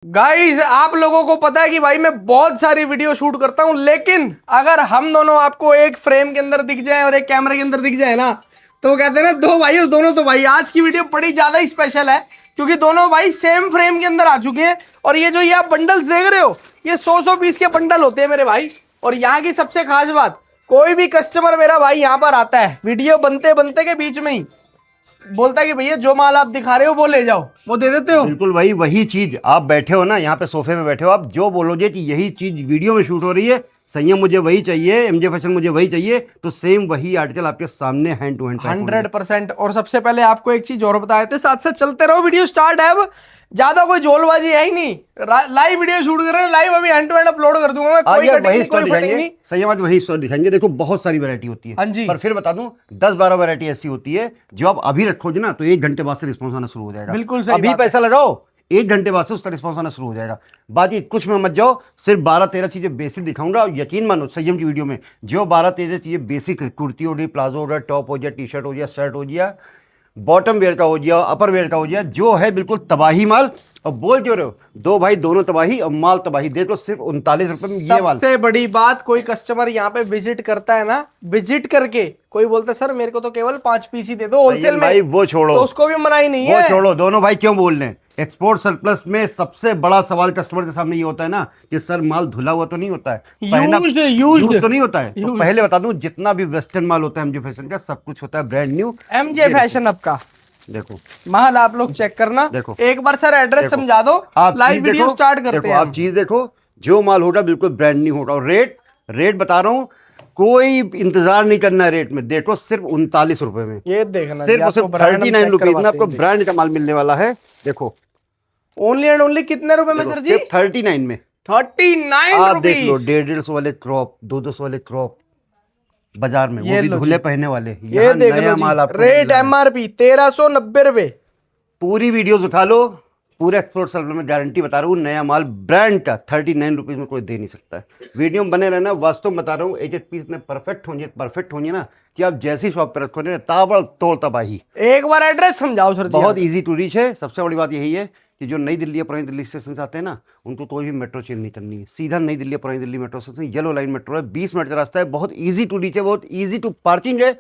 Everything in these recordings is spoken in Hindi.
गाइस आप लोगों को पता है कि भाई मैं बहुत सारी वीडियो शूट करता हूं, लेकिन अगर हम दोनों आपको एक फ्रेम के अंदर दिख जाए और एक कैमरे के अंदर दिख जाए ना, तो कहते हैं ना दो भाई उस दोनों। तो भाई आज की वीडियो बड़ी ज्यादा स्पेशल है क्योंकि दोनों भाई सेम फ्रेम के अंदर आ चुके हैं। और ये जो ये आप बंडल्स देख रहे हो, ये 100 पीस के बंडल होते हैं मेरे भाई। और यहाँ की सबसे खास बात, कोई भी कस्टमर मेरा भाई यहाँ पर आता है, वीडियो बनते बनते के बीच में ही बोलता है कि भैया जो माल आप दिखा रहे हो वो ले जाओ, वो दे देते हो। बिल्कुल भाई, वही चीज आप बैठे हो ना, यहाँ पे सोफे पे बैठे हो, आप जो बोलोगे कि यही चीज वीडियो में शूट हो रही है, संयम मुझे वही चाहिए, एमजे फैशन मुझे वही चाहिए, तो सेम वही आर्टिकल आपके सामने हैंड टू हैंड 100%। और सबसे पहले आपको एक चीज और बताए थे, साथ साथ चलते रहो, वीडियो स्टार्ट है। अब ज्यादा कोई जोलबाजी है ही नहीं, लाइव वीडियो शूट कर रहे हैं, लाइव अभी हैंड टू हैंड अपलोड कर दूंगा मैं। कोई कटिंग नहीं, कोई फिटिंग नहीं। संयम आज वही स्टोर दिखाएंगे। देखो बहुत सारी वैरायटी होती है, हाँ जी। पर फिर बता दूं 10-12 वैरायटी ऐसी होती है जो आप अभी रखोगे ना तो 1 घंटे बाद से रिस्पॉन्स आना शुरू हो जाएगा। बिल्कुल सही अभी बात है। पैसा लगाओ, 1 घंटे बाद से उसका रिस्पॉन्स आना शुरू हो जाएगा। बाकी कुछ में मत जाओ, सिर्फ 12-13 चीजें बेसिक दिखाऊंगा। और यकीन मानो संयम की वीडियो में जो 12-13 चीजें बेसिक है, कुर्ती हो गई, प्लाजो हो गया, टॉप हो गया, टी शर्ट हो गया, शर्ट हो गया, बॉटम वेयर का हो गया, अपर वेयर का हो गया, जो है बिल्कुल तबाही माल। और बोल क्यों रहे हो, दो भाई दोनों तबाही और माल तबाही। देख लो सिर्फ 39 रुपए में ये माल। सबसे बड़ी बात, कोई कस्टमर यहाँ पे विजिट करता है ना, विजिट करके कोई बोलता है सर मेरे को तो केवल 5 पीस ही दे दो होलसेल में, भाई वो छोड़ो, तो उसको भी मनाही नहीं वो है। छोड़ो। दोनों भाई क्यों बोल रहे हैं, एक्सपोर्ट सरप्लस में सबसे बड़ा सवाल कस्टमर के सामने ये होता है ना कि सर माल धुला हुआ तो नहीं होता है, यूज तो नहीं होता है। तो पहले बता दूं, जितना भी वेस्टर्न माल होता है एमजे फैशन का, सब कुछ होता है ब्रांड न्यू। एमजे फैशन अब का देखो माल आप लोग चेक करना। देखो एक बार सर एड्रेस समझा दो, आप लाइव वीडियो स्टार्ट करते हैं। आप चीज देखो, जो माल होगा बिल्कुल ब्रांड न्यू होगा। और रेट बता रहा हूं, कोई इंतजार नहीं करना है रेट में। देखो सिर्फ 39 रुपए में, ये देखना सिर्फ 39 रुपीज में आपको ब्रांड का माल मिलने वाला है। देखो ओनली एंड ओनली कितने रुपए में सर जी? सिर्फ 39 में। 39 आप देख लो, रुपीस। 150 वाले क्रॉप, 200 वाले क्रॉप बाजार में, वो भी लो धुले जी। पहनने वाले। ये यहाँ देख नया लो माल जी, आपको रेट एमआरपी 1390 रुपए। पूरी वीडियोस उठा लो, पूरे एक्सपोर्ट सर्वर में गारंटी बता रहा हूँ, नया माल ब्रांड का 39 रुपीज में कोई दे नहीं सकता है। वीडियो में बने रहना, वास्तव में बता रहा हूँ, एक पीस ने परफेक्ट होंगे ना कि आप जैसी शॉप पर रखोगे ताबड़ तोड़ तबाही। एक बार एड्रेस समझाओ सर जी। बहुत इजी टू रीच है। सबसे बड़ी बात यही है कि जो नई दिल्ली या पुरानी दिल्ली स्टेशन से आते हैं ना, उनको कोई भी मेट्रो चेंज नहीं करनी है। सीधा नई दिल्ली या पुरानी Delhi metro station, yellow line metro है, 20 मिनट का रास्ता है, बहुत इजी टू रीच है, बहुत इजी टू पार्किंग है।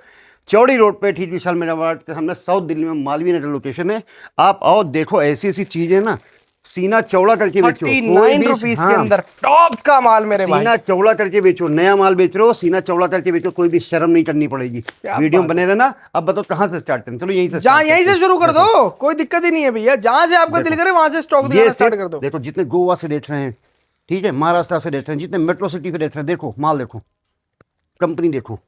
चौड़ी रोड पे ठीक विशाल मेगामार्ट के सामने साउथ दिल्ली में मालवीय नगर लोकेशन है। आप आओ, देखो ऐसी ऐसी चीजें ना, सीना चौड़ा करके बेचो। 39 रुपीस के अंदर टॉप का माल मेरे भाई। सीना चौड़ा करके बेचो, नया माल बेच रहे हो, सीना चौड़ा करके बेचो, कोई भी शर्म नहीं करनी पड़ेगी। वीडियो बने रहना। अब बताओ कहाँ से स्टार्ट करें? चलो यहीं से शुरू कर दो, कोई दिक्कत ही नहीं है भैया, जहां से आपका दिल करे वहां से स्टॉक दिखाना स्टार्ट कर दो। देखो जितने गोवा से देख रहे हैं, ठीक है, महाराष्ट्र से देख रहे हैं, जितने मेट्रो सिटी से देख रहे हैं, देखो माल, देखो कंपनी, देखो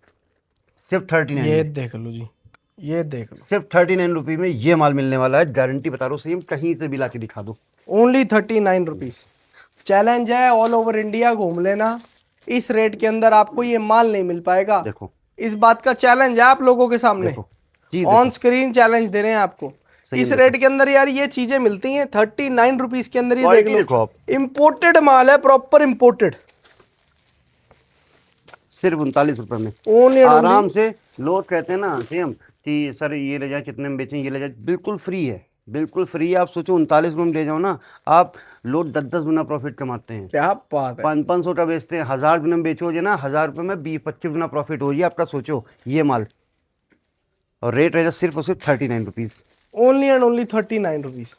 सिर्फ 39। ये देख लो जी, ये देख लो, सिर्फ 39 रुपीज में ये माल मिलने वाला है। गारंटी बता रहा हूँ, सही कहीं से भी ला के दिखा दो। Only 39 rupees. चैलेंज है, ऑल ओवर इंडिया घूम लेना, इस रेट के अंदर आपको ये माल नहीं मिल पाएगा। देखो इस बात का चैलेंज है आप लोगों के सामने, ऑन स्क्रीन चैलेंज दे रहे हैं आपको। इस रेट के अंदर यार ये चीजें मिलती हैं 39 रुपीस के अंदर। ये देख लो, इंपोर्टेड माल है, प्रॉपर इंपोर्टेड, सिर्फ 39 रुपए में आराम से। लोग कहते हैं ना सेम कि सर ये ले जाए, कितने में बेचें, ये ले जाए, बिल्कुल फ्री है, बिल्कुल फ्री है। आप सोचो 39 रुपए में ले जाओ ना, आप लोग 10-10 गुना प्रॉफिट कमाते हैं। क्या बात है। 500 का बेचते हैं, 1000 गुना में बेचोगे ना, 1000 रुपए में 20-25 गुना प्रॉफिट हो गया आपका। सोचो ये माल, और रेट रहेगा सिर्फ और सिर्फ 39 rupees. Only and only 39 rupees.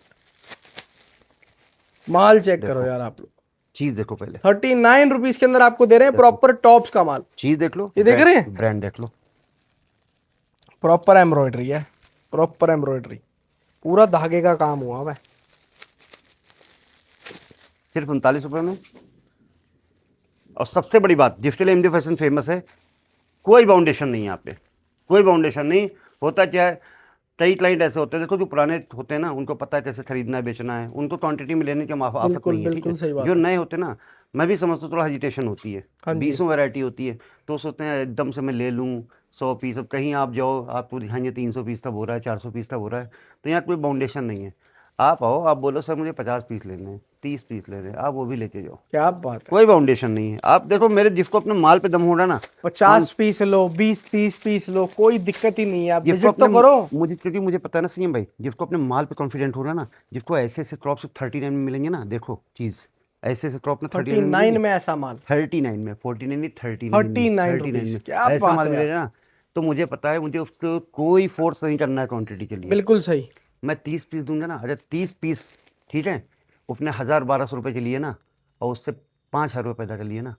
माल चेक करो यार आप लोग, चीज देखो पहले। 39 रुपीस के अंदर आपको दे रहे हैं प्रॉपर टॉप्स का माल। चीज देख लो, ये देख रहे हैं, ब्रांड देख लो, प्रॉपर एम्ब्रॉयडरी है, प्रॉपर एम्ब्रॉयडरी, पूरा धागे का काम हुआ है, सिर्फ 39 रुपए में। और सबसे बड़ी बात, जिसके लिए एमजे फैशन फेमस है, कोई बाउंडेशन नहीं है यहाँ पे, कोई बाउंडेशन नहीं। होता क्या है, कई क्लाइंट ऐसे होते हैं, देखो जो पुराने होते हैं ना, उनको पता है कैसे खरीदना है, बेचना है, उनको क्वांटिटी में लेने की आफत नहीं है, ठीक है। जो नए होते हैं ना, मैं भी समझता हूँ थोड़ा हेजिटेशन होती है, 20 वैरायटी होती है, तो सोचते हैं एकदम से मैं ले लूँ 100 पीस। अब कहीं आप जाओ, आपको दिखाएंगे 300 पीस तब हो रहा है, 400 पीस तब हो रहा है, तो यहाँ कोई बाउंडेशन नहीं है। आप आओ, आप बोलो सर मुझे 50 पीस लेने हैं, 30 पीस लेने हैं, आप वो भी लेके जाओ, क्या बात है। कोई बाउंडेशन नहीं है। आप देखो मेरे जिसको अपने माल पे दम हो रहा है ना, 50 पीस लो, 20-30 पीस लो, कोई दिक्कत ही नहीं है, आप जिसको विजिट तो अपने करो। मुझे, क्योंकि मुझे पता है ना सीएम भाई, जिसको अपने माल पे कॉन्फिडेंट हो रहा है ना, जिसको ऐसे ऐसे क्रॉप सिर्फ 39 में मिलेंगे ना, देखो चीज ऐसे ऐसे क्रॉप में 39 में 39 मिलेंगे, में ऐसा माल, 39 में, 49 नहीं, 39 में, 39 39 रुपीज, में क्या ऐसा बात माल है यार। मिलेगा ना, तो मुझे पता है मुझे उसको कोई फोर्स नहीं करना है क्वांटिटी के लिए। बिल्कुल सही। मैं 30 पीस दूंगा ना, अच्छा 30 पीस ठीक है, उसने 1000-1200 रुपये के लिए ना, और उससे 5000 रुपये पैदा कर लिए ना,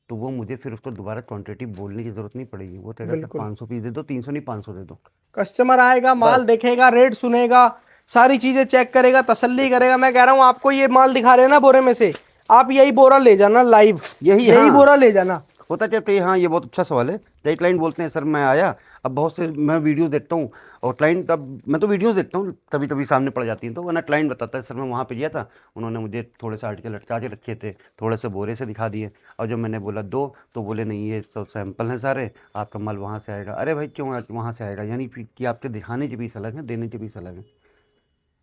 तो वो मुझे फिर उसको दोबारा क्वांटिटी बोलने की जरूरत नहीं पड़ेगी। वो कहेगा सर बिल्कुल, 500 पीस दे दो, 300 नहीं 500 दे दो। कस्टमर आएगा, माल बस देखेगा, रेट सुनेगा, सारी चीजें चेक करेगा, तसल्ली करेगा। मैं कह रहा हूँ आपको ये माल दिखा रहे हैं ना बोरे में से, आप यही बोरा ले जाना लाइव, यही, यही हाँ बोरा ले जाना। होता क्या कि हाँ ये बहुत अच्छा सवाल है। कई क्लाइंट बोलते हैं सर मैं आया, अब बहुत से मैं वीडियो देखता हूँ, और क्लाइंट, अब मैं तो वीडियोस देखता हूँ, कभी कभी सामने पड़ जाती हैं, तो वरना क्लाइंट बताता है सर मैं वहाँ पे गया था, उन्होंने मुझे थोड़े से आर्टिकल लटका के रखे थे, थोड़े से बोरे से दिखा दिए, और जब मैंने बोला दो, तो बोले नहीं ये सब सैंपल हैं सारे, आपका माल वहाँ से आएगा। अरे भाई क्यों वहाँ से आएगा, यानी कि आपके दिखाने के पीस अलग हैं, देने के पीस अलग हैं।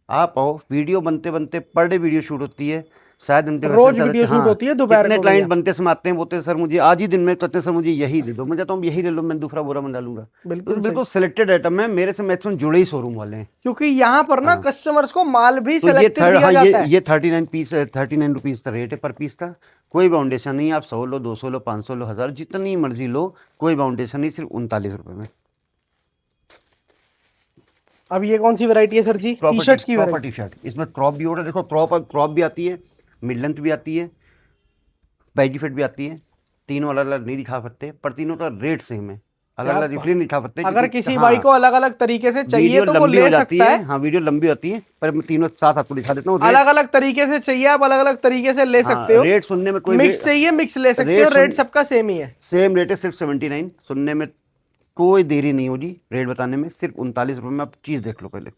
आप आओ, वीडियो बनते बनते पर डे वीडियो शूट होती है, शायद इनके रोज वीडियो शूट होती है दोपहर कितने को क्लाइंट भैया। बनते समय आते हैं, बोलते हैं सर मुझे आज ही दिन में, कहते हैं सर मुझे यही दे दो, मैं कहता हूँ यही ले लो, मैं दूसरा बोरा बना लूंगा। बिल्कुल तो सही, बिल्कुल सिलेक्टेड आइटम है, मेरे से मैक्सिमम जुड़े ही शोरूम वाले हैं। क्योंकि यहाँ पर ना हाँ। कस्टमर्स को माल भी तो ये सिलेक्टिव थर्ड, दिया हाँ जाता है। ये 39 पीस, 39 रुपीज़ का रेट है पर पीस का, कोई बाउंडेशन नहीं। आप 100 लो, 200 लो, 500 लो, 1000, जितनी मर्जी लो, कोई बाउंडेशन नहीं, सिर्फ 39 रुपये में। अब ये कौन सी वैरायटी है सर जी? टी शर्ट्स की प्रॉपर वैरायटी। टी शर्ट, इसमें क्रॉप भी हो रहा है, देखो क्रॉप भी आती है, मिड लेंथ भी आती है, बैगी फिट भी आती है। तीनों अलग अलग नहीं दिखा सकते, पर तीनों का रेट सेम है, अलग अलग इसलिए नहीं दिखा सकते अगर क्योंकि किसी हाँ भाई को अलग अलग तरीके से चाहिए वीडियो तो वो लंबी हो ले जाती सकता है, है। हाँ वीडियो लंबी होती है, पर मैं तीनों साथ आपको दिखा देता हूँ। अलग अलग तरीके से चाहिए, आप अलग अलग तरीके से ले हाँ सकते हो। रेट सुनने में कोई मिक्स चाहिए मिक्स ले सकते हो, रेट सबका सेम ही है। सेम रेट है, सिर्फ 79, सुनने में कोई देरी नहीं होगी रेट बताने में, सिर्फ 39 रुपये में। आप चीज़ देख लो पहले,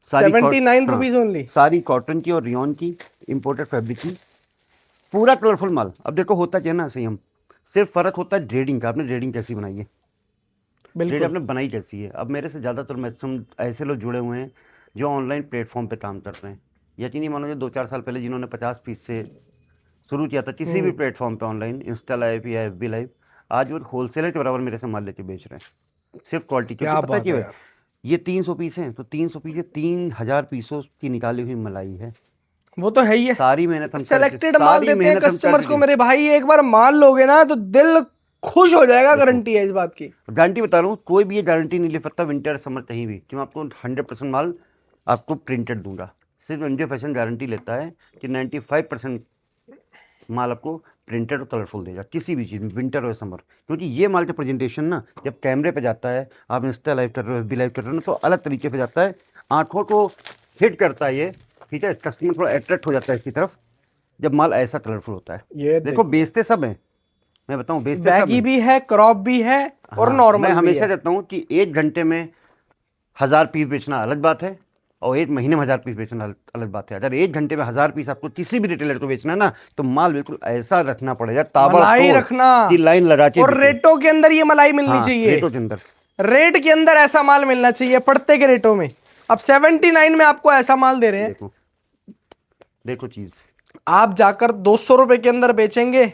सारी 79 हाँ रुपीज ओनली। सारी कॉटन की और रियॉन की, इंपोर्टेड फैब्रिक की, पूरा कलरफुल माल। अब देखो होता क्या है ना सीएम, सिर्फ फर्क होता है ग्रेडिंग का, आपने ग्रेडिंग कैसी बनाई है, ग्रेड बिल्कुल आपने बनाई कैसी है। अब मेरे से ज़्यादातर मैक्सिमम ऐसे लोग जुड़े हुए हैं जो ऑनलाइन प्लेटफॉर्म पे काम कर रहे हैं। यकीन मानो, जो 2-4 साल पहले जिन्होंने 50 पीस से शुरू किया था किसी भी प्लेटफॉर्म पे ऑनलाइन, इंस्टा लाइव या FB लाइव, आज वो होलसेलर के बराबर मेरे से माल लेके बेच रहे हैं, सिर्फ क्वालिटी। क्योंकि क्या पता बात क्यों है है, यार। ये 300 पीस हैं, तो 300 पीस, ये 3000 पीसों की निकाली हुई मलाई है। वो तो है ही है, सारी मेहनत हम सेलेक्टेड माल सारी देते हैं मेहनत हम कर कस्टमर्स को चुके मेरे भाई। एक बार माल लोगे ना तो दिल खुश हो जाएगा, देखो, गारंटी है इस बात की। गारंटी बता रहा हूँ, कोई भी ये गारंटी नहीं ले सकता विंटर समर कहीं भी कि मैं आपको 100% माल आपको प्रिंटेड दूंगा। सिर्फ एमजे फैशन गारंटी लेता है कि 95% माल आपको प्रिंटेड और कलरफुल देगा, किसी भी चीज़ में, विंटर और समर। क्योंकि ये माल का प्रेजेंटेशन ना जब कैमरे पे जाता है, आप इंस्टा लाइव कर रहे हो, FB लाइव कर रहे हो ना, तो अलग तरीके से जाता है, आंखों को हिट करता है ये, ठीक है, कस्टमर थोड़ा अट्रैक्ट हो जाता है इसकी तरफ जब माल ऐसा कलरफुल होता है। ये देखो बेचते सब हैं, मैं बताऊँ बेचते सब बैगी हैं। भी है, क्रॉप भी है और हाँ, नॉर्मल मैं भी हमेशा है। कहता हूँ कि 1 घंटे में 1000 पीस बेचना अलग बात है, और 1 महीने में 1000 पीस बेचना अलग बात है। अगर 1 घंटे में 1000 पीस आपको किसी भी रिटेलर को बेचना है ना, तो माल बिल्कुल ऐसा रखना पड़ेगा, मलाई ताबड़तोड़ रखना की लाइन लगा के और बिके। रेटों के अंदर ये मलाई मिलनी हाँ चाहिए। रेटों के अंदर, रेट के अंदर ऐसा माल मिलना चाहिए पड़ते के रेटों में। अब 79 में आपको ऐसा माल दे रहे हैं, देखो देखो चीज, आप जाकर 200 रुपए के अंदर बेचेंगे,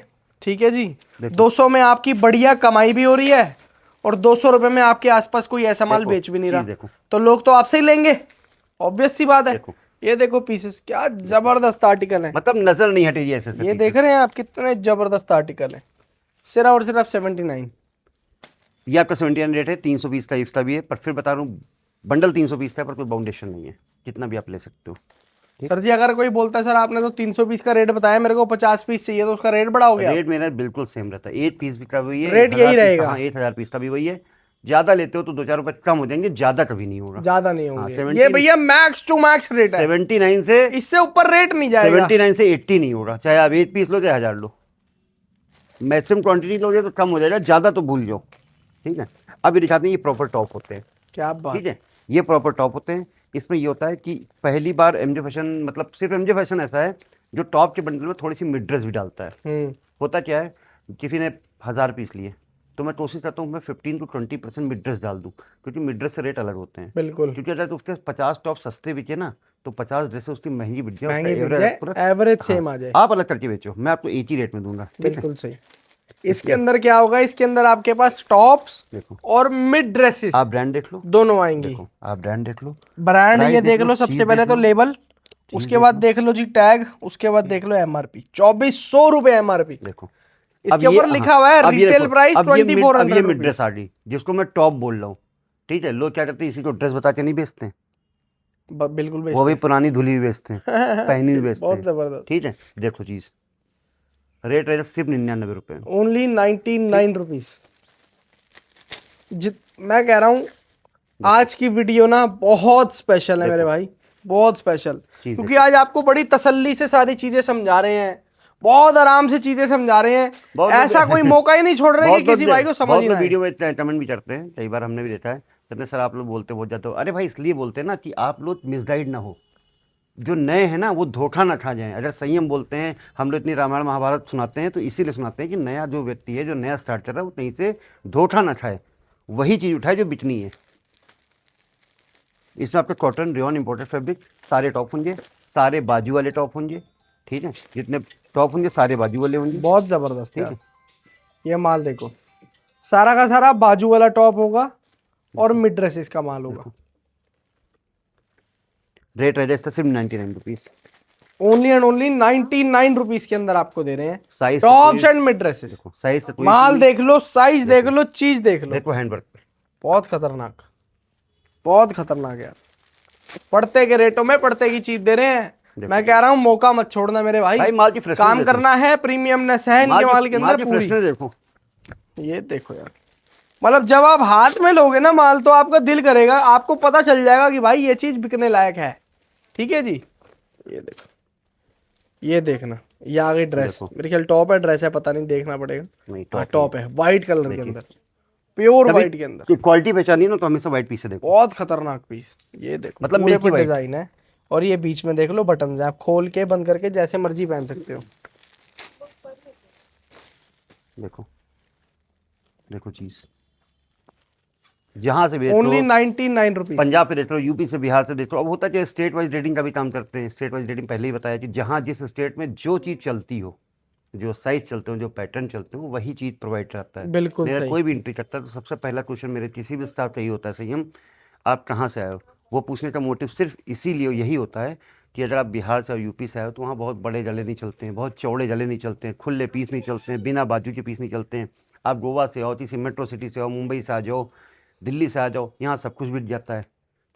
ठीक है जी, 200 में आपकी बढ़िया कमाई भी हो रही है, और 200 रुपए में आपके आसपास कोई ऐसा माल देखो, बेच भी नहीं चीज रहा, देखो। तो लोग तो आपसे ही लेंगे, ऑब्वियस सी बात है। देखो। ये देखो पीसेस, क्या जबरदस्त आर्टिकल है। मतलब नजर नहीं हटेगी ऐसे ऐसे ये pieces। देख रहे हैं आप कितने जबरदस्त आर्टिकल है, सिर्फ और सिर्फ 79। ये आपका 79 रेट है, 300 पीस का इसका भी है, पर फिर बता रहा हूँ बंडल 300 पीस का है, पर कोई बाउंडेशन नहीं है, कितना भी आप ले सकते हो। सर जी अगर कोई बोलता है सर आपने तो 300 पीस का रेट बताया, मेरे को 50 पीस चाहिए, तो उसका रेट बढ़ाओगे आप? रेट मेरा बिल्कुल सेम रहता है, 1 पीस भी का वही है, रेट यही रहेगा। हाँ 1000 पीस का भी वही है। ज्यादा लेते हो तो 2-4 रुपए कम हो जाएंगे, ज्यादा कभी नहीं होगा। ज्यादा नहीं हाँ, होंगे, 17 ये भैया मैक्स टू मैक्स रेट है, 79 से इससे ऊपर रेट नहीं जाएगा। 79 से 80 नहीं होगा, चाहे आप 1 पीस लो चाहे 1000 लो। मैक्सिमम क्वांटिटी लोगे तो कम हो जाएगा, ज्यादा तो भूल जाओ, ठीक है। अब ये दिखाते हैं, ये प्रॉपर टॉप होते हैं, क्या बात। ठीक है, ये प्रॉपर टॉप होते हैं। इसमें ये होता है कि पहली बार एमजे फैशन, मतलब सिर्फ एमजे फैशन ऐसा है जो टॉप के बंडल में थोड़ी सी मिड ड्रेस भी डालता है। होता क्या है, किसी ने 1000 पीस लिए, तो मैं कोशिश करता हूँ मैं 15 to 20% मिड ड्रेस डाल दूँ, क्योंकि मिड ड्रेस से रेट अलग होते हैं। बिल्कुल, क्योंकि अगर तो उसके 50 टॉप सस्ते बिके ना, तो 50 ड्रेसें उसकी महंगी बिक जाए, उसका महंगी बिक एवरेज जाए, पूरा। एवरेज हाँ, सेम आ जाए। आप अलग करके बेचो, मैं आपको एक ही रेट में दूंगा, ठीक है। बिल्कुल सही। इसके अंदर क्या होगा, इसके अंदर आपके पास टॉप्स देखो, और मिड ड्रेसेस आप ब्रांड देख लो, दोनों आएंगी। देखो आप ब्रांड देख लो, ब्रांड प्राइस ये देख देख लो, लो, चीज सबसे पहले देख तो लो, लेबल, चीज उसके देख बाद लो, देख लो जी टैग, उसके बाद देख लो एमआरपी 2400 रुपए एमआरपी। देखो। अब इसके ये, ऊपर हाँ, लिखा हुआ है अब ये रिटेल देखो, प्राइस अब ये 2400 मिड रुपीज। ड्रेस आ गई, जिसको मैं टॉप बोल रहा हूँ, ठीक है। लोग क्या करते हैं, इसी को ड्रेस बता के नहीं बेचते हैं, बिल्कुल वो भी बेचते पुरानी धुली हुई बेचते हैं, हैं। पहनी हुई बेचते बहुत हैं, जबरदस्त। ठीक है। देखो चीज, रेट रहेगा सिर्फ 99 रुपए में। Only 99 rupees. मैं कह रहा हूँ आज की वीडियो ना बहुत स्पेशल है मेरे देखो भाई, बहुत स्पेशल। चीज क्योंकि देखो, आज आपको बड़ी तसल्ली से सारी चीजें समझा रहे हैं, बहुत आराम से चीजें समझा रहे हैं। बहुत लोग ऐसा कोई मौका ही नहीं छोड़ रहे कि बहुत लोग किसी भाई को समझ बहुत ही लोग ना आए। वीडियो में कमेंट भी करते हैं, कई बार हमने भी देखा है, कहते हैं सर आप लोग बोलते बहुत जाते हो। अरे भाई इसलिए बोलते हैं ना कि आप लोग मिसगाइड ना हो, जो नए हैं ना वो धोखा ना खा जाएं। अगर सही हम बोलते हैं, हम लोग इतनी रामायण महाभारत सुनाते हैं, तो इसीलिए सुनाते हैं कि नया जो व्यक्ति है, जो नया स्टार्ट कर रहा है, वो कहीं से धोखा ना खाए, वही चीज़ उठाए जो बिकनी है। इसमें आपका कॉटन रेयॉन इंपोर्टेड फैब्रिक, सारे टॉप होंगे, सारे बाजू वाले टॉप होंगे, ठीक है। जितने टॉप होंगे सारे बाजू वाले होंगे, बहुत जबरदस्त ठीक यार। है। ये माल देखो, सारा का सारा बाजू वाला टॉप होगा और मिड ड्रेसेस का माल होगा। रेट रह जाए सिर्फ 99 rupees. Only and only 99 rupees के अंदर आपको दे रहे हैं size tops and mid dresses. देखो, साइज से कोई माल नहीं, देख लो, साइज देख लो, चीज देख लो, देखो हैंडवर्क, बहुत खतरनाक, बहुत खतरनाक यार। पड़ते के रेटों में पड़ते की चीज दे रहे हैं। मैं कह रहा हूँ मौका मत छोड़ना मेरे भाई, भाई माल की फ्रेशनेस काम देखो, करना है, प्रीमियमनेस है इनके माल के अंदर पूरी। फ्रेशनेस देखो, ये देखो यार, मतलब जब आप हाथ में लोगे ना माल, तो आपका दिल करेगा, आपको पता चल जाएगा कि भाई ये चीज बिकने लायक है, ठीक है जी। ये देखो, ये देखना, ये आ गई ड्रेस, देखो। मेरे ख्याल टॉप है, ड्रेस है, पता नहीं, देखना पड़ेगा। नहीं हाँ टॉप टॉप है, व्हाइट कलर के अंदर, प्योर व्हाइट के अंदर, क्वालिटी पहचानी ना तो हमेशा व्हाइट पीस से देखो, बहुत खतरनाक पीस। ये देखो मतलब पूरे मिल्की पर व्हाइट। डिजाइन है, और ये बीच में देख लो बटन है, आप खोल के बंद करके जैसे मर्जी पहन सकते हो। देखो, देखो चीज, जहां से भी देख ओनली लो, 99 रुपीज। पंजाब से देख लो, यूपी से, बिहार से देख लो। अब होता है स्टेट वाइज रेटिंग का भी काम करते हैं। स्टेट वाइज रेटिंग पहले ही बताया कि जहां जिस स्टेट में जो चीज़ चलती हो, जो साइज चलते हो, जो पैटर्न चलते हो, वही चीज़ प्रोवाइड करता है। बिल्कुल मेरा सही। कोई भी एंट्री करता है तो सबसे पहला क्वेश्चन मेरे किसी भी स्टाफ का ही होता है, संयम आप कहाँ से आए हो। वो पूछने का मोटिव सिर्फ इसीलिए यही होता है कि अगर आप बिहार से और यूपी से आए हो तो वहाँ बहुत बड़े जले नहीं चलते हैं, बहुत चौड़े जले नहीं चलते हैं, खुले पीस नहीं चलते हैं, बिना बाजू के पीस नहीं चलते हैं। आप गोवा से आओ, किसी मेट्रो सिटी से आओ, मुंबई से आ जाओ, दिल्ली से आ जाओ, यहाँ सब कुछ बिक जाता है,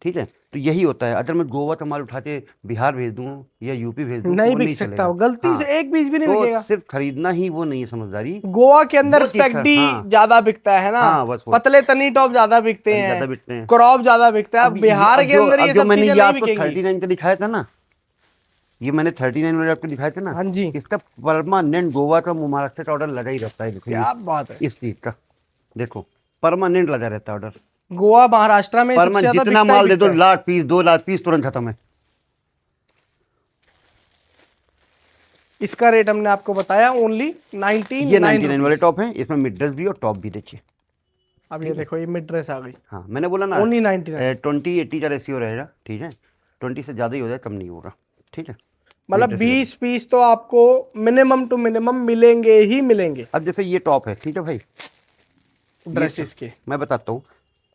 ठीक है। तो यही होता है। अगर मैं गोवा का माल उठा के बिहार भेज दूँ या यूपी भेज दूँ तो नहीं वो बिक नहीं सकता, चलेगा। वो गलती से एक पीस भी नहीं तो बिकेगा। सिर्फ खरीदना ही वो नहीं है समझदारी, गोवा के अंदर वो चीज़ स्पेगडी हाँ, ज्यादा बिकता है ना, हाँ बस वो पतले तनी टॉप ज्यादा बिकते ज़्यादा हैं, बिकते हैं। क्रॉप ज्यादा बिकता है। अब बिहार के अंदर अब ये जो सब मैंने चीजें ये नहीं आपको बिकेंगी। 39 का दिखाया था ना, ये मैंने 39 वाले आपको दिखाया था ना, हाँ जी, इसका परमानेंट गोवा का महाराष्ट्र का ऑर्डर लगा ही रहता है। देखो क्या बात है, इस चीज़ का देखो, परमानेंट लगा रहता है ऑर्डर। गोवा महाराष्ट्र में सबसे परमानेंट ज्यादा जितना बिकता ही माल दे दो, बिकता है। लाख पीस 2 लाख पीस तुरंत खत्म है। इसका रेट हमने आपको बताया ओनली 99 ये 99 वाले टॉप है, इसमें मिड ड्रेस भी और टॉप भी देखिए। अब ये देखो, ये मिड ड्रेस आ गई, हाँ मैंने बोला ना ओनली 99। 20-80 का रेशियो रहेगा, ठीक है। 20 से ज़्यादा ही हो जाए, कम नहीं होगा, ठीक है। मतलब 20 पीस तो आपको मिनिमम टू मिनिमम मिलेंगे ही मिलेंगे अब जैसे ये टॉप है, ठीक है भाई, ड्रेसेस के। मैं बताता हूँ,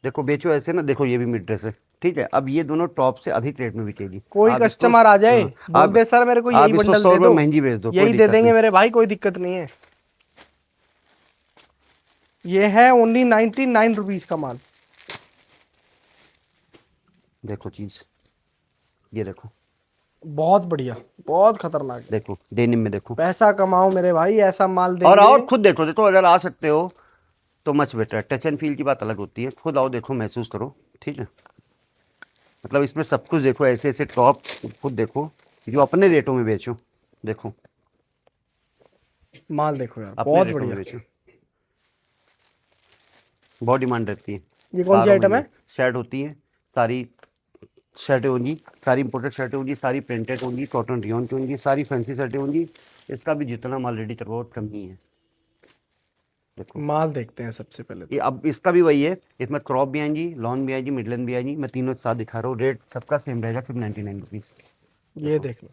देखो बेचो ऐसे ना, देखो ये भी मिड ड्रेस है, ठीक है। अब ये दोनों टॉप से अधिक रेट में बिकेगी। कोई आप इसको- कस्टमर आ जाए, हाँ, बोल दे सर मेरे को आप यही इसको बंडल 100 दे रुपये दो, महंगी बेच दो, कोई यही दे दिक्कत देंगे नहीं। मेरे भाई, कोई दिक्कत नहीं है। ये है ओनली 99 रुपीज का माल। देखो चीज, ये देखो, बहुत बढ़िया, बहुत खतरनाक। देखो डेनिम में देखो, पैसा कमाओ मेरे भाई, ऐसा माल और देंगे। आओ खुद देखो, देखो अगर आ सकते हो तो मच बेटर है। टच एंड फील की बात अलग होती है, खुद आओ देखो, महसूस करो, ठीक है। मतलब इसमें सब कुछ देखो, ऐसे ऐसे टॉप खुद देखो, जो अपने रेटों में बेचो, देखो माल देखो यार, अपने बहुत रेटों में बढ़िया। बेचो, बहुत डिमांड रहती है। ये कौन सी 12 आइटम है? महीने शर्ट होती है, सारी शर्टें होंगी, सारी इंपोर्टेड शर्टें होंगी, सारी प्रिंटेड होंगी, कॉटन रियॉन की होंगी, सारी फैंसी शर्टें होंगी। इसका भी जितना माल रेडी करवाओ कम ही है। देखो माल देखते हैं सबसे पहले तो। ये अब इसका भी वही है, इसमें क्रॉप भी आएंगी, लॉन भी आएगी, मिडलैंड भी आएगी। मैं तीनों एक साथ दिखा रहा हूँ, रेट सबका सेम रहेगा, सिर्फ 99 रुपीज़। ये देख लो,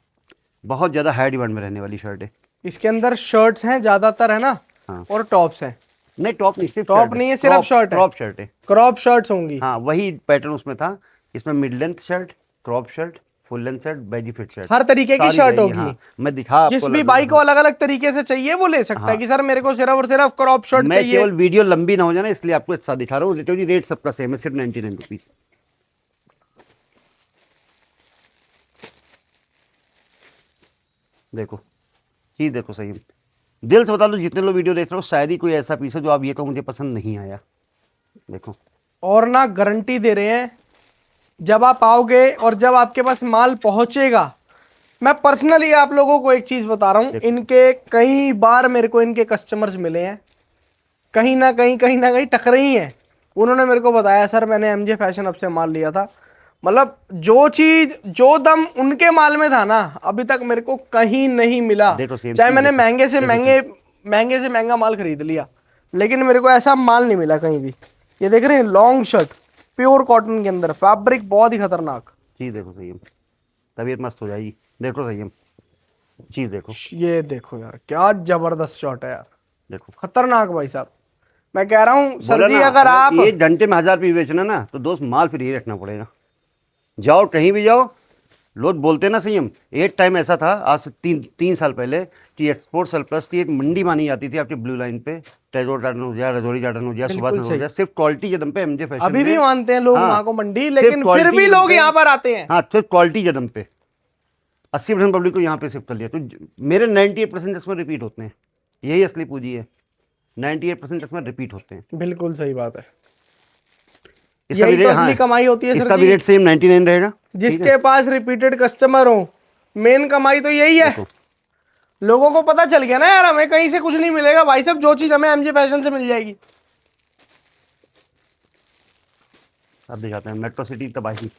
बहुत ज़्यादा हाई डिमांड में रहने वाली शर्ट है। इसके अंदर शर्ट्स हैं ज्यादातर, है ना? हाँ। और टॉप्स हैं। नहीं टॉप नहीं, सिर्फ टॉप शर्ट नहीं है, सिर्फ शर्ट है। क्रॉप शर्ट है। क्रॉप शर्ट्स होंगी। हाँ वही पैटर्न उसमें था। इसमें mid length shirt, crop shirt, full length shirt, baggy fit shirt, हर तरीके की सारी शर्ट रहेगी। होगी। हाँ, मैं दिखा जिस आपको भी भाई को अलग अलग तरीके से चाहिए वो ले सकता है कि सर मेरे को सिर्फ और सिर्फ क्रॉप शर्ट मैं चाहिए। केवल वीडियो लंबी ना हो जाए ना, इसलिए आपको एक साथ दिखा रहा हूँ। लिटरली रेट सबका सेम है, सिर्फ 99 रुपीज़। देखो चीज देखो सही, दिल से बता दो जितने लोग वीडियो देख रहे हो, शायद ही कोई ऐसा पीस है जो आप ये कहो मुझे पसंद नहीं आया। देखो और ना गारंटी दे रहे हैं, जब आप आओगे और जब आपके पास माल पहुंचेगा, मैं पर्सनली आप लोगों को एक चीज बता रहा हूं, इनके कई बार मेरे को इनके कस्टमर्स मिले हैं, कहीं ना कहीं टकरे ही हैं। उन्होंने मेरे को बताया सर मैंने एमजे फैशन हब से माल लिया था, मतलब जो चीज जो दम उनके माल में था ना अभी तक मेरे को कहीं नहीं मिला। देखो सेम चाहे चीज मैंने देखो, महंगे से महंगा माल खरीद लिया, लेकिन मेरे को ऐसा माल नहीं मिला कहीं भी। ये देख रहे हैं, लॉन्ग शर्ट प्योर कॉटन के अंदर, फैब्रिक बहुत ही खतरनाक। चीज देखो सही, तबीयत मस्त हो जाएगी। देखो सही, चीज देखो, ये देखो यार क्या जबरदस्त शॉट है यार, देखो खतरनाक भाई साहब। मैं कह रहा हूँ सर बोला जी ना, अगर आप एक घंटे में 1000 पीस बेचना ना, तो दोस्त माल फिर ही रखना पड़ेगा। जाओ कहीं भी जाओ, लोग बोलते ना संयम। एक टाइम ऐसा था, आज से तीन साल पहले, कि एक्सपोर्ट सरप्लस की एक मंडी मानी जाती थी आपकी ब्लू लाइन पे। टैगोर गार्डन हो गया, रजौरी गार्डन हो गया, सुभाष नगर हो गया, सिर्फ क्वालिटी के दम पे एमजे फैशन अभी भी में। मानते हैं लोग हाँ, वहां को मंडी, सिर्फ लेकिन फिर quality भी के दम लोग पे। यहाँ पर आते हैं। हाँ सिर्फ क्वालिटी के दम पे 80% पब्लिक को यहाँ पे शिफ्ट कर लिया। तो मेरे 98% इसमें रिपीट होते हैं, यही असली पूंजी है। 98% इसमें रिपीट होते हैं। बिल्कुल सही बात है, इसका भी यही रेट, तो असली कमाई होती है सर इसका जी। भी रेट सेम 99 रहेगा। जिसके पास रिपीटेड कस्टमर हो, मेन कमाई तो यही है। देखो लोगों को पता चल गया ना यार, हमें कहीं से कुछ नहीं मिलेगा भाई साहब, जो चीज हमें एमजे फैशन से मिल जाएगी। अब दिखाते हैं मेट्रो सिटी तबाही।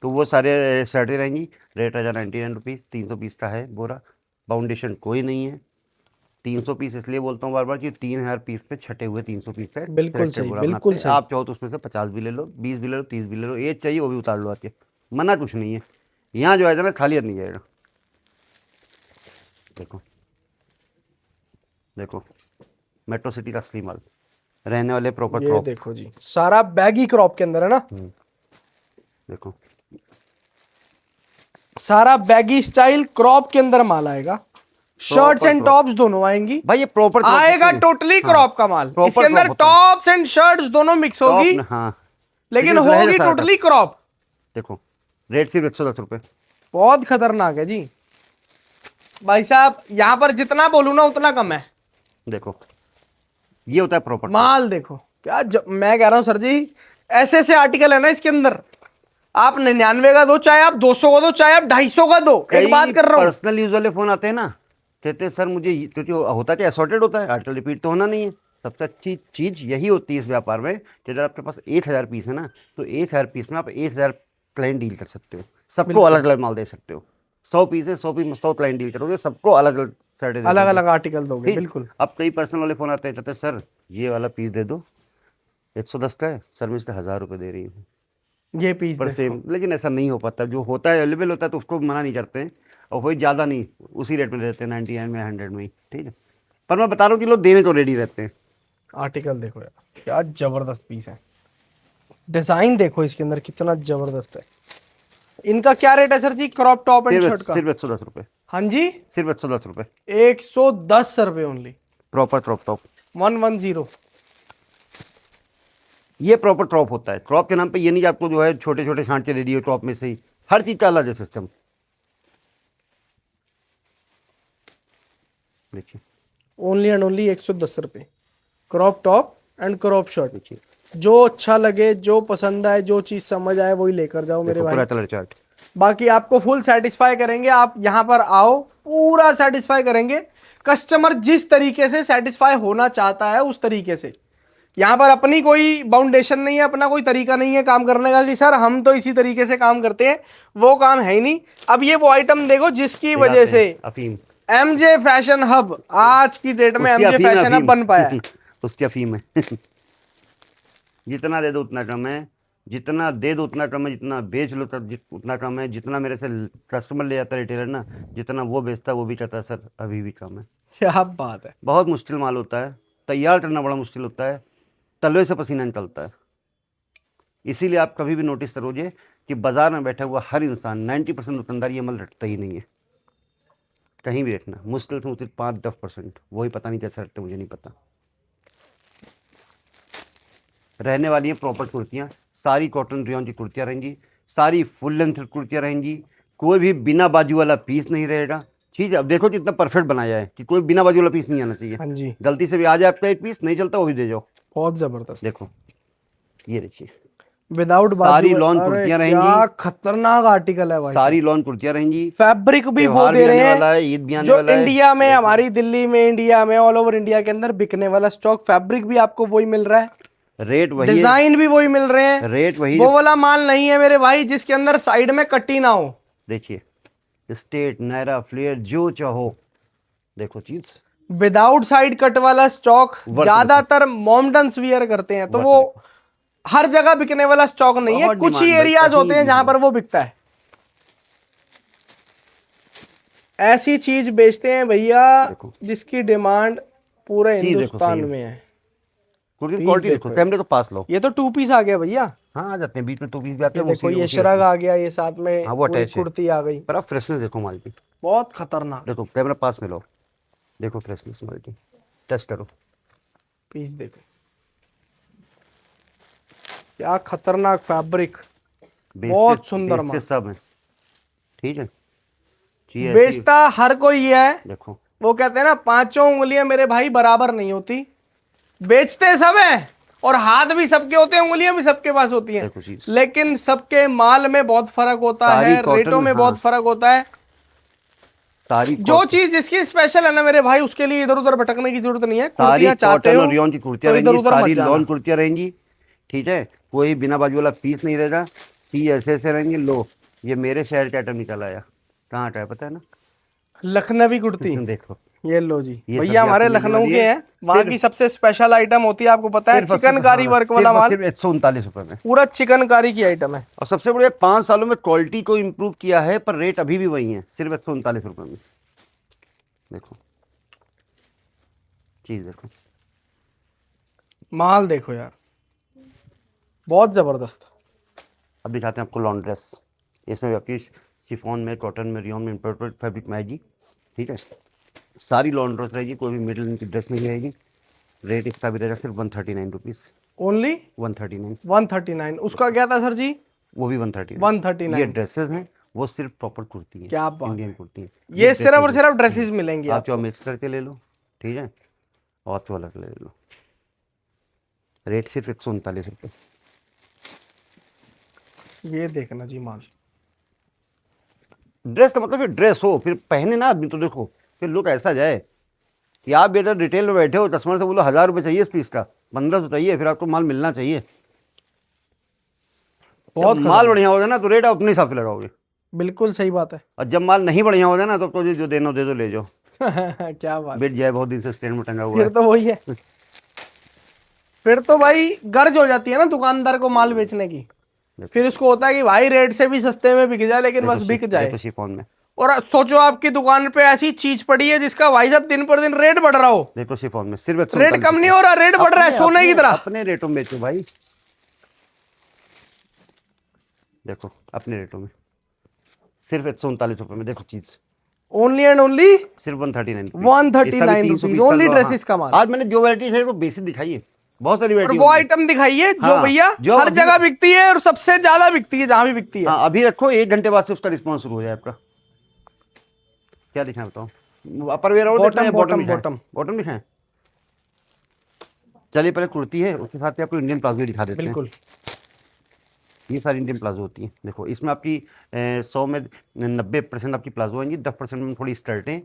तो वो सारे शर्टें रहेंगी, रेट रहेगा 99 रुपीज़। 300 पीस का है बोरा, बाउंडेशन कोई नहीं है। 300 पीस इसलिए बोलता हूँ बार बार कि 3000 पीस पे छटे हुए 300 पीस पे बिल्कुल selected सही, बोरा बिल्कुल बनाते हैं। सही। आप चाहो तो उसमें से 50 भी ले लो, 20 भी ले लो, 30 भी ले लो, एक चाहिए वो भी उतार लो आके, मना कुछ नहीं है। यहाँ जो आएगा ना खाली हाथ नहीं जाएगा। देखो देखो मेट्रो सिटी का असली माल, रहने वाले प्रॉपर ये क्रॉप। देखो जी, सारा बैगी क्रॉप के अंदर है ना, देखो सारा बैगी स्टाइल क्रॉप के अंदर माल आएगा। शर्ट्स एंड टॉप्स दोनों आएंगी भाई, ये प्रॉपर आएगा, टोटली क्रॉप का माल। proper इसके अंदर crop होता है। टॉप्स एंड शर्ट्स दोनों मिक्स होगी, हाँ लेकिन रहेगा होगी सारा टोटली क्रॉप। देखो रेट सिर्फ 110 रुपये। बहुत खतरनाक है जी भाई साहब, यहां पर जितना बोलूं ना उतना कम है। देखो ये होता है प्रॉपर माल देखो क्या मैं कह रहा हूं सर जी, ऐसे ऐसे आर्टिकल है ना इसके अंदर, आप 99 का दो, चाहे आप 200 का दो, चाहे आप 250 का दो। एक बात कर रहा हूं, पर्सनल यूज वाले फोन आते हैं ना, कहते हैं सर मुझे, क्योंकि होता क्या असॉर्टेड होता है, आर्टिकल रिपीट तो होना नहीं है। सबसे अच्छी चीज यही होती है इस व्यापार में कि अगर आपके पास 1000 पीस है ना, तो 1000 पीस में आप 1000 क्लाइंट डील कर सकते हो, सबको अलग अलग माल दे सकते हो। 100 पीस है, 100 पीस में 100 क्लाइंट डील करोगे, सबको अलग अलग शर्टें अलग अलग आर्टिकल दोगे। ठीक। बिल्कुल। अब कई पर्सनल वाले फोन आते हैं, कहते हैं सर ये वाला पीस दे दो, 110 का है सर, मैं इससे 1000 रुपये दे रही हूँ ये पीस पर सेम। लेकिन ऐसा नहीं हो पाता, जो होता है अवेलेबल होता है तो उसको मना नहीं करते हैं, और वही ज़्यादा नहीं उसी रेट में देते हैं, 99 में, 100 में ही। ठीक है, पर मैं बता रहा हूँ कि लोग देने तो रेडी रहते हैं। आर्टिकल देखो यार क्या जबरदस्त पीस है, डिजाइन देखो इसके अंदर कितना जबरदस्त है। इनका क्या रेट है sir ji, crop top and shirt का? सिर्फ 110 रुपये। हाँ जी, सिर्फ 110 रुपये, 110 रुपए ओनली। Proper crop top 110। ये प्रॉपर क्रॉप होता है। क्रॉप के नाम पे ये नहीं कि आपको जो है छोटे छोटे छांटे दे दिए टॉप में से ही, हर चीज़ का अलग है सिस्टम। देखिए ओनली एंड ओनली 110 रुपए, crop top and crop shirt. देखिए, जो अच्छा लगे, जो पसंद आए, जो चीज समझ आए वही लेकर जाओ मेरे देखो भाई। पूरा कलर चार्ट। बाकी आपको फुल सेटिस्फाई करेंगे, आप यहाँ पर आओ, पूरा सेटिस्फाई करेंगे। कस्टमर जिस तरीके से सेटिस्फाई होना चाहता है उस तरीके से। यहाँ पर अपनी कोई बाउंडेशन नहीं है, अपना कोई तरीका नहीं है काम करने का कि सर हम तो इसी तरीके से काम करते हैं, वो काम है ही नहीं। अब ये वो आइटम देखो जिसकी वजह दिखाते से हैं, अफीम एमजे फैशन हब आज की डेट में उसकी एमजे अफीम है, फैशन हब अफीम। बन पाया है। उसकी अफीम है। जितना दे दो उतना कम है, जितना दे दो उतना कम है, जितना बेच लो तब उतना कम है। जितना मेरे से कस्टमर ले जाता है रिटेलर ना, जितना वो बेचता है वो भी कहता है सर अभी भी कम है। क्या बात है। बहुत मुश्किल माल होता है, तैयार करना बड़ा मुश्किल होता है, तलवे से पसीना निकलता है। इसीलिए आप कभी भी नोटिस करोगे कि बाजार में बैठा हुआ हर इंसान 90% दुकानदार ये अमल रखता ही नहीं है। कहीं भी रखना मुश्किल से मुश्किल 5-10%, वही पता नहीं कैसे रखते, मुझे नहीं पता। रहने वाली है प्रॉपर कुर्तियाँ, सारी कॉटन रेयॉन की कुर्तियाँ रहेंगी, सारी फुल लेंथ कुर्तियाँ रहेंगी, कोई भी बिना बाजू वाला पीस नहीं रहेगा। ठीक है, अब देखो कितना परफेक्ट बनाया है कि कोई बिना बाजू वाला पीस नहीं आना चाहिए। हाँ जी, गलती से भी आ जाए आपका एक पीस नहीं चलता वो भी दे जाओ। बहुत जबरदस्त। देखो ये देखिए, विदाउट सारी लॉन कुर्तियां रहेंगी। क्या खतरनाक आर्टिकल है भाई। सारी लॉन कुर्तियां रहेंगी। फैब्रिक भी वो त्योहार दे भी रहे आने हैं वाला है, ईद भी आने जो वाला है। इंडिया में, हमारी दिल्ली में, इंडिया में, ऑल ओवर इंडिया के अंदर बिकने वाला स्टॉक। फैब्रिक भी आपको वही मिल रहा है, रेट वही है, डिजाइन भी वही मिल रहे हैं, रेट वही। वो वाला माल नहीं है मेरे भाई जिसके अंदर साइड में कट्टी ना हो। देखिए स्टेट, नायरा, फ्लेयर, जो चाहो देखो चीज। विदाउट साइड कट वाला स्टॉक ज्यादातर मॉमडन्स वियर करते हैं, तो वो हर जगह बिकने वाला स्टॉक नहीं है, बहुत कुछ ही डिमांड है, एरियाज कहीं होते हैं भी जहां हो। पर वो बिकता है। ऐसी चीज बेचते हैं भैया देखो जिसकी डिमांड पूरे चीज देखो हिंदुस्तान सही है। में है। कुर्ती पीस क्वालिटी देखो देखो, कैमरे तो पास लो। ये तो 2 पीस आ गया भैया। हाँ आ जाते हैं बीच में, तो बीच भी आते ये हैं देखो, उसी ये उसी शरग आ गया, ये साथ में हाँ वो पूरी अटैच है। कुर्ती आ गई। पर आप फ्रेशनेस देखो माल की, बहुत खतरनाक। देखो कैमरा पास में लो, देखो फ्रेशनेस माल की, टेस्ट करो। पीस देखो, क्या खतरनाक फैब्रिक, बहुत सुंदर बेचते माल। सब है। ठीक है, चाहिए ऐसी- बेचता हर कोई है। देखो वो कहते हैं ना, पांचों उंगलियां मेरे भाई बराबर नहीं होती। बेचते सब है और हाथ भी सबके होते हैं, उंगलियां भी सबके पास होती हैं, देखो चीज, लेकिन सबके माल में बहुत फर्क होता सारी है, कॉटन, रेटों में हाँ। बहुत फर्क होता है। सारी जो चीज जिसकी स्पेशल है ना मेरे भाई, उसके लिए इधर उधर भटकने की जरूरत नहीं है। सारी कुर्तियां चाहते कॉटन हो और रियॉन की कुर्तियां तो इधर रहेंगी, उधर मत सारी जाना। लॉन कुर्तियां रहेंगी। ठीक है, कोई बिना बाजू वाला पीस नहीं रहेगा, पीस ऐसे ऐसे रहेंगे। लो ये मेरे शहर का आइटम निकल आया, कहाँ हटा है पता है ना? लखनवी कुर्ती, देखो ये लो जी ये भैया, सब्जी हमारे आपको मिलने लखनऊ वाली के है। हैं। वहाँ की सबसे स्पेशल आइटम होती है, आपको पता है, सिर्फ और चिकनकारी सिर्फ, वर्क हाँ, वाला सिर्फ और माल, सिर्फ 139 रुपए में। पूरा चिकनकारी की आइटम है। और सबसे बढ़िया 5 सालों में क्वालिटी को इम्प्रूव किया है, पर रेट अभी भी वही है, सिर्फ 139 रुपए में। देखो चीज देखो, माल देखो यार, बहुत जबरदस्त। अब दिखाते हैं आपको लॉन ड्रेस। इसमें भी आपकी शिफॉन में, कॉटन में, रियॉन में, इम्पोर्टेड फैब्रिक में आएगी। ठीक है, सारी लॉन ड्रेस रहेगी, कोई भी मिडिल इनकी ड्रेस नहीं रहेगी। रेट इसका भी रहेगा सिर्फ 139 रुपीज़, ओनली 139। 139। उसका क्या था सर जी? वो भी 139। 139। ये ड्रेसेस हैं, वो सिर्फ प्रॉपर कुर्ती है, क्या बात इंडियन कुर्ती है। ये सिर्फ और सिर्फ ड्रेसेस मिलेंगी आप आपको। चाहो मिक्स करके ले लो, ठीक है, और तो अलग ले लो। रेट सिर्फ 139 रुपये। ये देखना जी माल, ड्रेस का मतलब फिर ड्रेस हो, फिर पहने ना आदमी तो देखो, फिर लुक ऐसा जाए कि आप भी अगर रिटेल में बैठे हो, कस्टमर से बोलो 1000 रुपये चाहिए इस पीस का, 1500 चाहिए, फिर आपको माल मिलना चाहिए। बहुत जब माल बढ़िया हो जाए ना तो रेट आप अपने हिसाब से लगाओगे, बिल्कुल सही बात है। और जब माल नहीं बढ़िया हो जाए ना तो जो देना हो दे दो, ले जाओ। क्या बात, बेच जाए, बहुत दिन से स्टैंड में टंगा हुआ फिर है। तो वही है। फिर तो भाई गर्ज हो जाती है ना दुकानदार को माल बेचने की। फिर उसको होता है कि भाई रेट से भी सस्ते में बिक जाए, लेकिन बस बिक जाए। देखो शिफॉन में, और सोचो आपकी दुकान पे ऐसी चीज पड़ी है जिसका भाई साहब दिन पर दिन रेट बढ़ रहा हो, देखो शिफॉन में सिर्फ रेट कम नहीं हो रहा, रेट बढ़ रहा है सोने की तरह। अपने रेटों में बेचो भाई, देखो अपने रेटों में सिर्फ 139 रुपये में। देखो चीज ओनली एंड ओनली सिर्फ 139 139 रुपीज, ओनली ड्रेसेस का माल। आज मैंने जो वैरायटी है वो बेसिक दिखाई है, बहुत सारी और वैरायटी। वो आइटम दिखाइए जो हाँ, भैया जो हर अभी- जगह बिकती है और सबसे ज्यादा बिकती है जहां भी बिकती है। हाँ अभी रखो, 1 घंटे बाद से उसका रिस्पॉन्स शुरू हो जाए आपका। क्या दिखाएं बताओ? अपर वेयर और बॉटम बॉटम बॉटम बॉटम दिखाएं। चलिए पहले कुर्ती है, उसके साथ ही आपको इंडियन प्लाजो दिखा देते हैं। बिल्कुल। ये सारी इंडियन प्लाजो होती हैं। देखो इसमें आपकी 100 में 90% आपकी प्लाजो आएंगी, 10% में थोड़ी स्कर्टें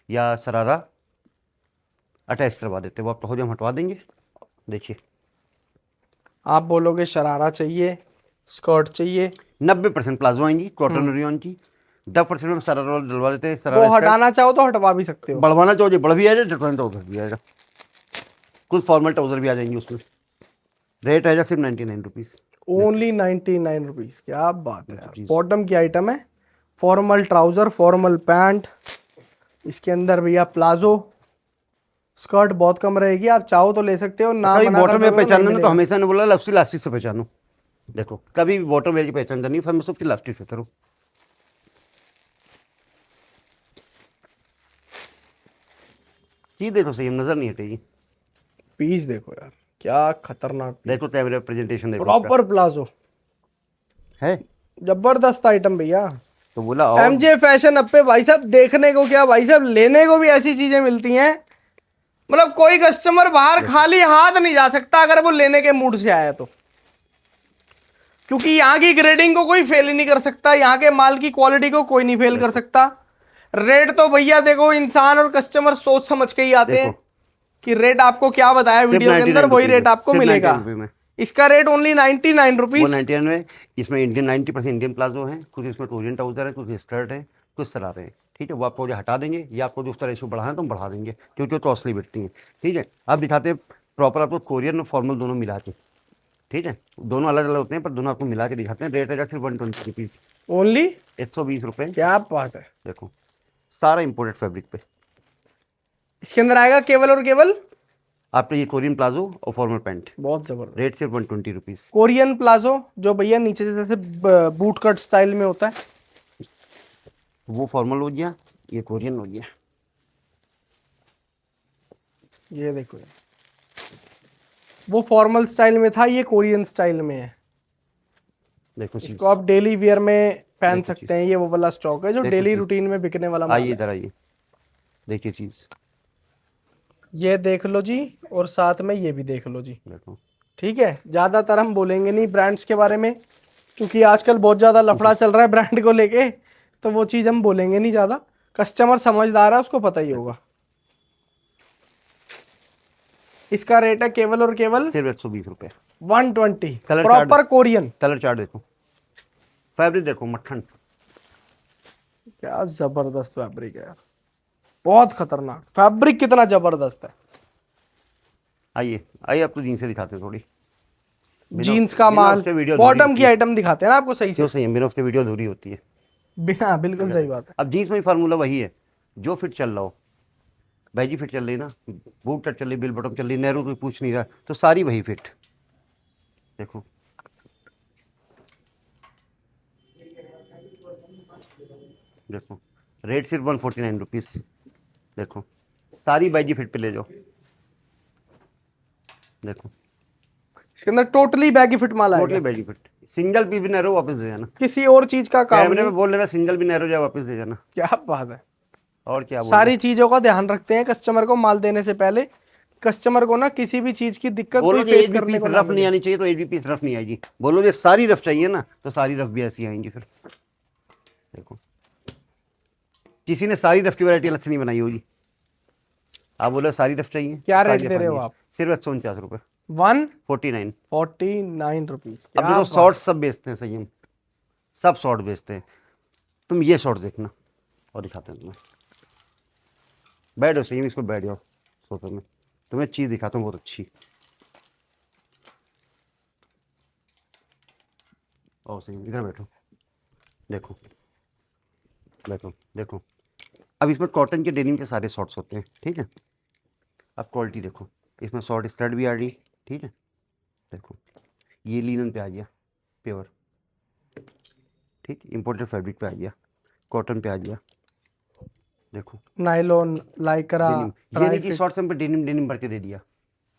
या शरारा अटैच करवा देते हैं, वो आप हो जाए हटवा देंगे। देखिए आप बोलोगे शरारा चाहिए, स्कर्ट चाहिए, 90% प्लाजो आएंगी कॉटन रियॉन की, 10% में शरारा डलवा देते हैं। वो शरारा हटाना चाहो तो हटवा भी सकते हो। बढ़वाना चाहो, बढ़ भी आएगा, झटवाना चाहो घट भी आएगा। कुछ फॉर्मल ट्राउजर भी आ जाएंगे उसमें। रेट रहेगा सिर्फ 99 रुपीज़। ओनली 99 रुपीज, क्या बात है यार। चीज़। बॉटम की आइटम है, फॉर्मल ट्राउजर, फॉर्मल पैंट, इसके अंदर भैया प्लाजो, स्कर्ट बहुत कम रहेगी, आप चाहो तो ले सकते हो, ना कभी मना बॉटम कर में दोगे तो पहचानना नहीं ना तो मिलेगा। हमेशा ने बोला लफ्टी लास्टिक से पहचानो। देखो कभी भी बॉटम वेयर की पहचान करनी है हमेशा उसकी लास्टिक से करो। चीज देखो सही नजर नहीं हटेगी। पीस देखो यार, क्या खतरनाक पीस, देखो कैमरे प्रेजेंटेशन देखो इसका। प्रॉपर प्लाजो, है जबरदस्त आइटम भैया। तो बोला और एमजे फैशन अब पे भाई साहब देखने को क्या, भाई साहब लेने को भी ऐसी चीजें मिलती हैं, मतलब कोई कस्टमर बाहर खाली हाथ नहीं जा सकता अगर वो लेने के मूड से आया तो, क्योंकि यहाँ की ग्रेडिंग को कोई फेल ही नहीं कर सकता, यहाँ के माल की क्वालिटी को कोई नहीं फेल कर सकता। रेट तो भैया देखो इंसान और कस्टमर सोच समझ के ही आते हैं देखो कि रेट आपको क्या बताया सिर्फ वीडियो के 99 अंदर वही रुपीज रेट में, आपको सिर्फ मिलेगा। 99 रुपये में। इसका रेट ओनली 99 वो रुपीज। 99 में इसमें इंडियन 90% इंडियन प्लाजो है, कुछ इसमें टोजन ट्राउजर है, कुछ स्कर्ट है, कुछ सरारे हैं। ठीक है वो आपको जो हटा देंगे या आपको जो उसका रेशो बढ़ाना है तो हम बढ़ा देंगे क्योंकि वो कॉस्टली बिकती हैं। ठीक है अब दिखाते हैं प्रॉपर आपको कोरियन और फॉर्मल दोनों मिला के। ठीक है दोनों अलग अलग होते हैं पर दोनों आपको मिला के दिखाते हैं। रेट है सिर्फ 120 रुपीज़, ओनली 120 रुपये। क्या बात है। देखो सारा इंपोर्टेड फैब्रिक पे इसके अंदर आएगा केवल और केवल आपका ये कोरियन प्लाजो और फॉर्मल पैंट। बहुत जबरदस्त रेट सिर्फ 120 रुपीज़। कोरियन प्लाजो जो भैया नीचे से जैसे बूट कट स्टाइल में होता है, वो फॉर्मल हो गया, ये कोरियन हो गया। ये देखो वो फॉर्मल स्टाइल में था, ये कोरियन स्टाइल में है। देखो चीज इसको आप डेली वियर में पहन देखो सकते हैं, ये वो वाला स्टॉक है जो देखो डेली चीज। रूटीन में बिकने वाला माल आइए है। इधर आइए देखिए चीज़। ये देख लो जी, और साथ में ये भी देख लो जी। देखो ठीक है ज्यादातर हम बोलेंगे नहीं ब्रांड्स के बारे में, क्योंकि आजकल बहुत ज्यादा लफड़ा चल रहा है ब्रांड को लेके, तो वो चीज हम बोलेंगे नहीं ज्यादा। कस्टमर समझदार है, उसको पता ही होगा। इसका रेट है केवल और केवल सिर्फ 120 रुपये। 120, colour proper Korean. Colour chart देखो, फैब्रिक देखो मक्खन। क्या जबरदस्त फैब्रिक है यार, बहुत खतरनाक फैब्रिक, कितना जबरदस्त है। आइए आइए आपको जीन्स से दिखाते हैं थोड़ी। जीन्स का बिना माल, उसके वीडियो बॉटम अधूरी की आइटम दिखाते हैं ना आपको सही से। क्यों सही है, बिना उसके वीडियो अधूरी होती है। बिना, बिल्कुल सही बात है। अब जीन्स में फार्मूला वही है जो फिट चल रहा हो। बैजी फिट चल रही ना, बूट कट चल रही, बिल बॉटम चल रही, नेहरू कोई पूछ नहीं रहा तो सारी वही फिट। देखो देखो रेट सिर्फ 149 रुपीज़। देखो सारी बैजी फिट पे ले जाओ। देखो इसके अंदर टोटली बैगी फिट माल टोटली आएगा, बैजी फिट, सिंगल भी नैरो वापस दे जाना। किसी और चीज का काम कैमरे नहीं। में बोल लेना सिंगल भी नैरो जाए वापस दे जाना। क्या बात है। और क्या बोल सारी चीजों का ध्यान रखते हैं कस्टमर को माल देने से पहले, कस्टमर को ना किसी भी चीज की दिक्कत बोलो कोई जी फेस एक भी करने पीस को ना रफ नहीं मिले। आनी चाहिए तो एक भी पीस रफ नहीं आएगी। बोलो जी सारी रफ चाहिए ना तो सारी रफ भी ऐसी आएंगी। फिर देखो किसी ने सारी रफ की वैरायटी अलग से नहीं बनाई होगी। आप बोलो सारी रफ चाहिए, क्या सारी रेट रफ दे रहे हो आएंगी। आप? सिर्फ 149 रुपये, 149 49। रुपीज। अब देखो शॉर्ट सब बेचते हैं, सही हम सब शॉर्ट बेचते हैं। तुम ये शॉर्ट देखना और दिखाते हैं तुम्हें। बैठो सही इसको, बैठ जाओ सोफे में, तुम्हें चीज़ दिखाता हूँ बहुत अच्छी। और सही इधर बैठो, देखो बैठो देखो। अब इसमें कॉटन के डेनिम के सारे शॉर्ट्स होते हैं। ठीक है अब क्वालिटी देखो, इसमें शॉर्ट स्कर्ट भी आ रही। ठीक है देखो ये लिनन पे आ गया प्योर। ठीक इम्पोर्टेड फैब्रिक पे आ गया, कॉटन पे आ गया। देखो नायलॉन, लाइक्रा, डेनिम, ये नहीं कि शॉर्ट्स पे डेनिम डेनिम भर के दे दिया।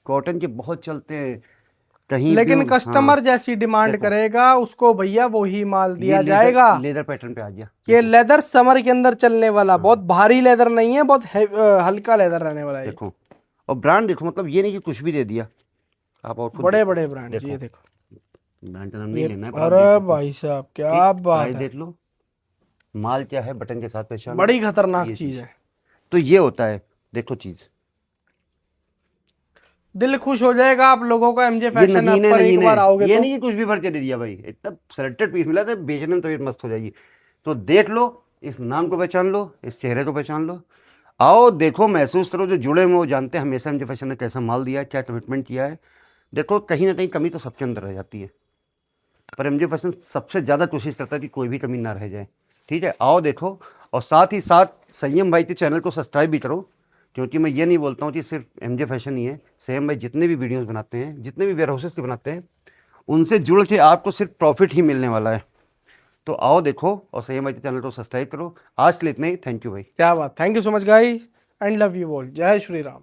कॉटन के बहुत चलते हैं कहीं लेकिन भी। कस्टमर जैसी डिमांड देखो। करेगा उसको भैया वही माल दिया ये जाएगा। लेदर पैटर्न पे आ गया। ये लेदर समर के अंदर चलने वाला, बहुत भारी लेदर नहीं है, बहुत हल्का लेदर रहने वाला है ये। देखो और ब्रांड देखो, मतलब ये नहीं कि कुछ भी दे दिया। आप और खुद बड़े देखो। बड़े ब्रांड, देखो। ये देखो। ब्रांड का नाम नहीं लेना है पर आप अरे देखो। भाई साहब क्या ठीक, बात प्राइस है, देख लो, माल क्या है, बटन के साथ पहचान। बड़ी खतरनाक ये चीज है। तो ये होता है। देखो चीज दिल खुश हो जाएगा आप लोगों का एमजे ये फैशन नगीने पर एक नगीने, बार आओगे ये तो। नहीं कि कुछ भी भर के दे दिया भाई। इतना सेलेक्टेड पीस मिला था, बेचने में तो ये मस्त हो जाएगी। तो देख लो, इस नाम को पहचान लो, इस चेहरे को पहचान लो। आओ देखो, महसूस करो, जो जुड़े हुए वो जानते हैं हमेशा एमजे फैशन ने कैसा माल दिया है, क्या कमिटमेंट किया है। देखो कहीं ना कहीं कमी तो सबके अंदर रह जाती है, पर एमजे फैशन सबसे ज़्यादा कोशिश करता है कि कोई भी कमी ना रह जाए। ठीक है, आओ देखो, और साथ ही साथ संयम भाई के चैनल को सब्सक्राइब भी करो, क्योंकि मैं ये नहीं बोलता हूँ कि सिर्फ एमजे फैशन ही है, संयम भाई जितने भी वीडियोस बनाते हैं, जितने भी वेयर हाउसेस से बनाते हैं, उनसे जुड़ के आपको सिर्फ प्रॉफिट ही मिलने वाला है। तो आओ देखो, और संयम भाई के चैनल को सब्सक्राइब करो। आज के लिए इतना ही, थैंक यू भाई। क्या बात, thank you so much guys and love you all, जय श्री राम।